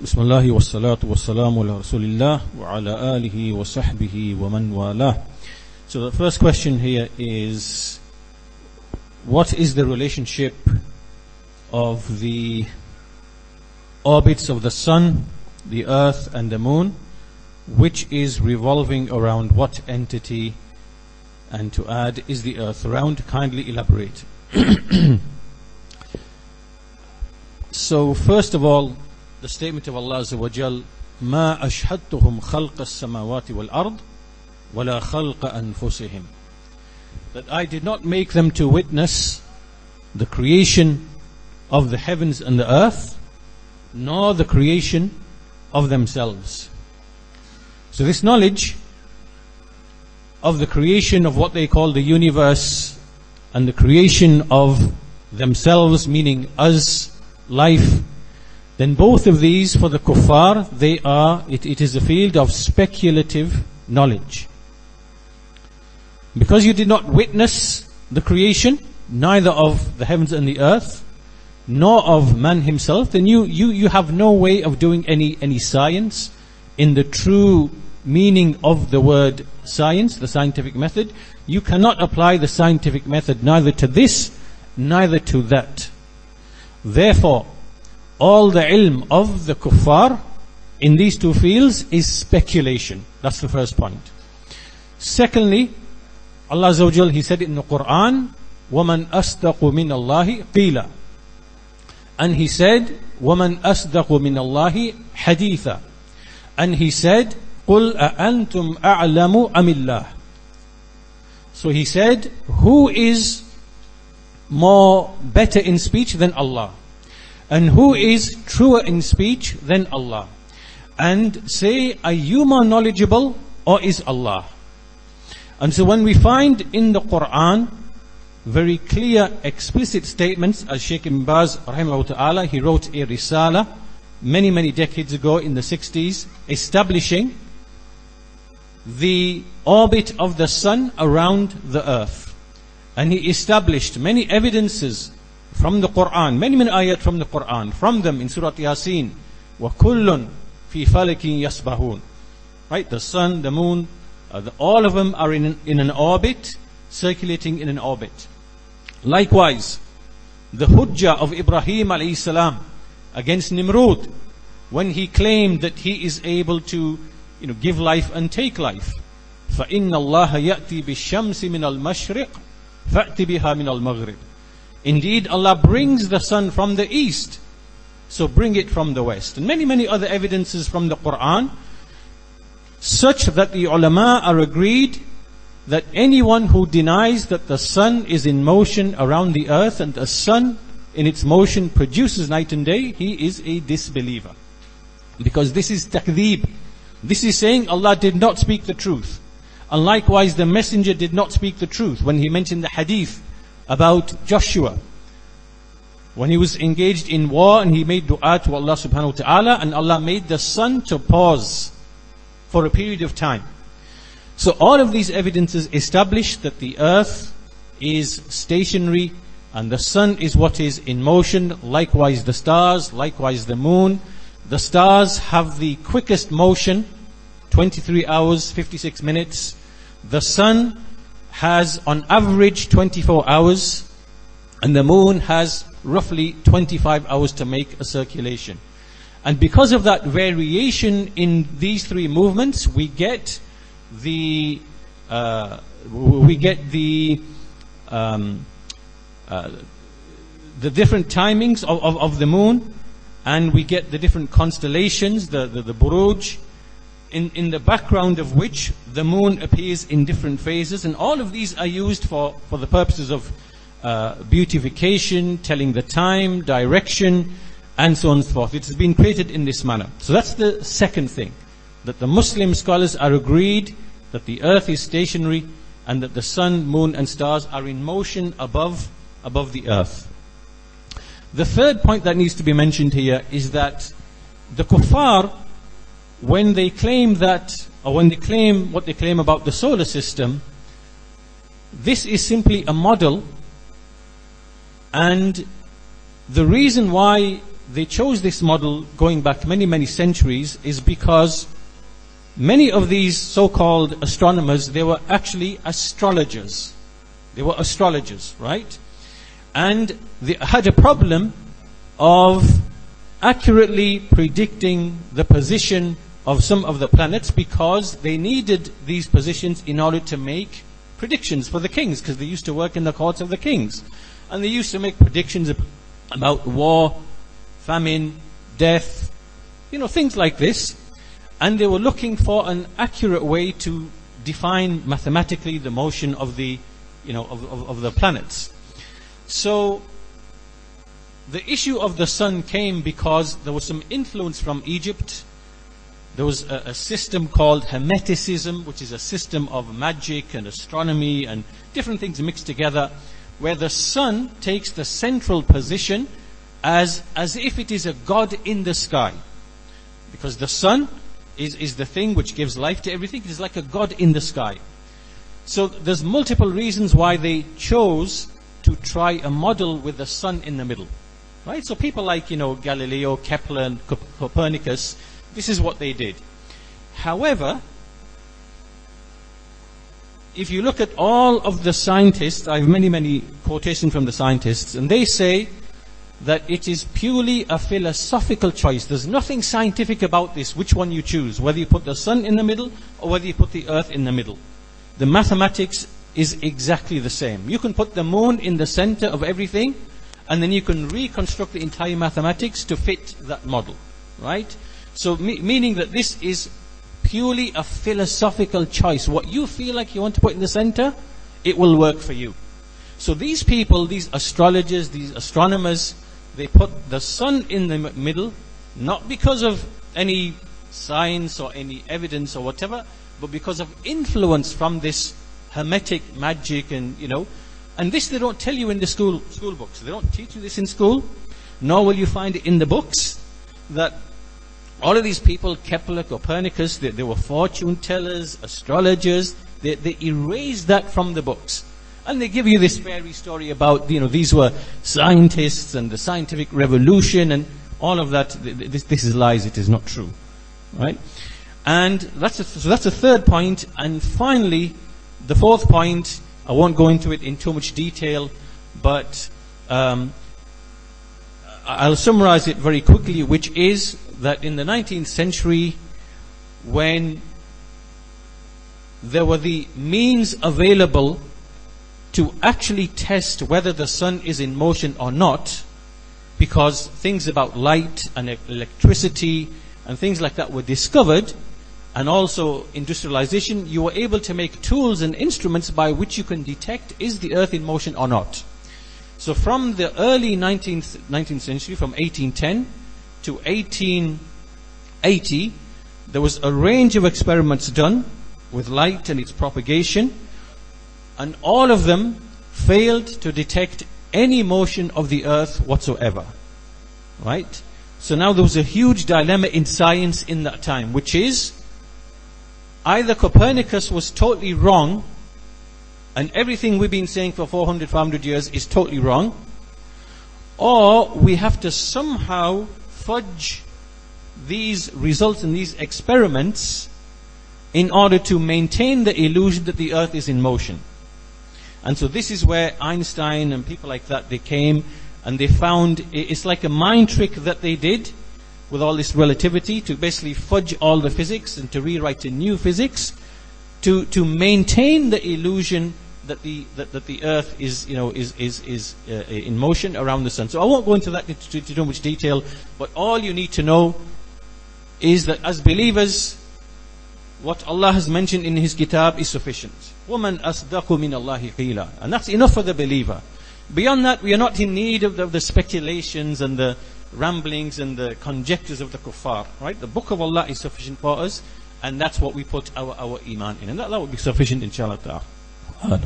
Bismillah wa salatu wa salamu ala Rasulillah wa ala alihi wa sahbihi wa man walah. So the first question here is, what is the relationship of the orbits of the sun, the earth and the moon, which is revolving around what entity, and to add, is the earth round? Kindly elaborate. So first of all, the statement of Allah Azza wa Jal, ما أشهدتهم خلق السماوات والأرض ولا خلق أنفسهم, that I did not make them to witness the creation of the heavens and the earth, nor the creation of themselves. So this knowledge of the creation of what they call the universe and the creation of themselves, meaning us, life, then both of these for the kuffar, it is a field of speculative knowledge. Because you did not witness the creation, neither of the heavens and the earth, nor of man himself, then you have no way of doing any science in the true meaning of the word science, the scientific method. You cannot apply the scientific method neither to this, neither to that. Therefore, all the ilm of the kuffar in these two fields is speculation. That's the first point. Secondly, Allah Azza wa Jal, He said it in the Quran, وَمَنْ أَصْدَقُ مِنَ اللَّهِ قِيلًا, and He said, وَمَنْ أَصْدَقُ مِنَ اللَّهِ حَدِيثًا, and He said, قُلْ أَأَنْتُمْ أَعْلَمُ أَمِ اللَّهِ. So He said, who is better in speech than Allah? And who is truer in speech than Allah? And say, are you more knowledgeable, or is Allah? And so when we find in the Quran very clear, explicit statements, as Shaykh Ibn Baz rahimahullah ta'ala, he wrote a risala many decades ago in the 60s, establishing the orbit of the sun around the earth. And he established many evidences from the Quran, many ayat from the Quran. From them in Surah Yasin, وَكُلٌّ فِي فَلَكٍ يَسْبَحُونَ. Right, the sun, the moon, all of them are in an orbit, circulating in an orbit. Likewise, the hujjah of Ibrahim alayhi salam against Nimrud, when he claimed that he is able to give life and take life. فَإِنَّ اللَّهَ يَأْتِي بِالشَّمْسِ مِنَ الْمَشْرِقِ فَأْتِ بِهَا مِنَ الْمَغْرِبِ. Indeed, Allah brings the sun from the east, so bring it from the west. And many other evidences from the Quran, such that the ulama are agreed that anyone who denies that the sun is in motion around the earth and the sun in its motion produces night and day, he is a disbeliever. Because this is takdeeb. This is saying Allah did not speak the truth. And likewise, the messenger did not speak the truth when he mentioned the hadith about Joshua, when he was engaged in war and he made dua to Allah subhanahu wa ta'ala, and Allah made the sun to pause for a period of time. So all of these evidences establish that the earth is stationary and the sun is what is in motion. Likewise the stars, likewise the moon. The stars have the quickest motion, 23 hours, 56 minutes. The sun has on average 24 hours, and the moon has roughly 25 hours to make a circulation. And because of that variation in these three movements, we get the different timings of the moon, and we get the different constellations, the buruj, in the background of which the moon appears in different phases. And all of these are used for the purposes of beautification, telling the time, direction, and so on and so forth. It has been created in this manner. So that's the second thing, that the Muslim scholars are agreed that the earth is stationary and that the sun, moon and stars are in motion above the earth. The third point that needs to be mentioned here is that the kuffar, when they claim that, or when they claim what they claim about the solar system, this is simply a model, and the reason why they chose this model going back many, many centuries is because many of these so-called astronomers, they were actually astrologers. They were astrologers, right? And they had a problem of accurately predicting the position of some of the planets because they needed these positions in order to make predictions for the kings, because they used to work in the courts of the kings. And they used to make predictions about war, famine, death, things like this. And they were looking for an accurate way to define mathematically the motion of the, of the planets. So the issue of the sun came because there was some influence from Egypt. There was a system called Hermeticism, which is a system of magic and astronomy and different things mixed together, where the sun takes the central position as if it is a god in the sky. Because the sun is the thing which gives life to everything. It is like a god in the sky. So there's multiple reasons why they chose to try a model with the sun in the middle. Right? So people like, Galileo, Kepler, and Copernicus, this is what they did. However, if you look at all of the scientists, I have many, many quotations from the scientists, and they say that it is purely a philosophical choice. There's nothing scientific about this, which one you choose, whether you put the sun in the middle or whether you put the earth in the middle. The mathematics is exactly the same. You can put the moon in the center of everything, and then you can reconstruct the entire mathematics to fit that model, right? So meaning that this is purely a philosophical choice. What you feel like you want to put in the center, it will work for you. So these people, these astrologers, these astronomers, they put the sun in the middle, not because of any science or any evidence or whatever, but because of influence from this hermetic magic and, and this they don't tell you in the school books. They don't teach you this in school, nor will you find it in the books, that all of these people, Kepler, Copernicus, they were fortune tellers, astrologers. They erased that from the books. And they give you this fairy story about, these were scientists and the scientific revolution and all of that. This is lies. It is not true. Right? And that's a third point. And finally, the fourth point, I won't go into it in too much detail, but I'll summarize it very quickly, which is that in the 19th century, when there were the means available to actually test whether the sun is in motion or not, because things about light and electricity and things like that were discovered, and also industrialization, you were able to make tools and instruments by which you can detect is the earth in motion or not. So from the early 19th century, from 1810 to 1880, there was a range of experiments done with light and its propagation, and all of them failed to detect any motion of the earth whatsoever. Right? So now there was a huge dilemma in science in that time, which is either Copernicus was totally wrong and everything we've been saying for 400, 500 years is totally wrong, or we have to somehow fudge these results and these experiments in order to maintain the illusion that the earth is in motion. And so this is where Einstein and people like that, they came and they found it's like a mind trick that they did with all this relativity to basically fudge all the physics and to rewrite a new physics to maintain the illusion that the earth is in motion around the sun. So I won't go into that into too much detail, but all you need to know is that as believers, what Allah has mentioned in His Kitab is sufficient. وَمَنْ أَصْدَقُ مِنَ اللَّهِ قِيلًا. And that's enough for the believer. Beyond that, we are not in need of the speculations and the ramblings and the conjectures of the kuffar. Right? The book of Allah is sufficient for us, and that's what we put our iman in. And that would be sufficient, inshallah ta'ala.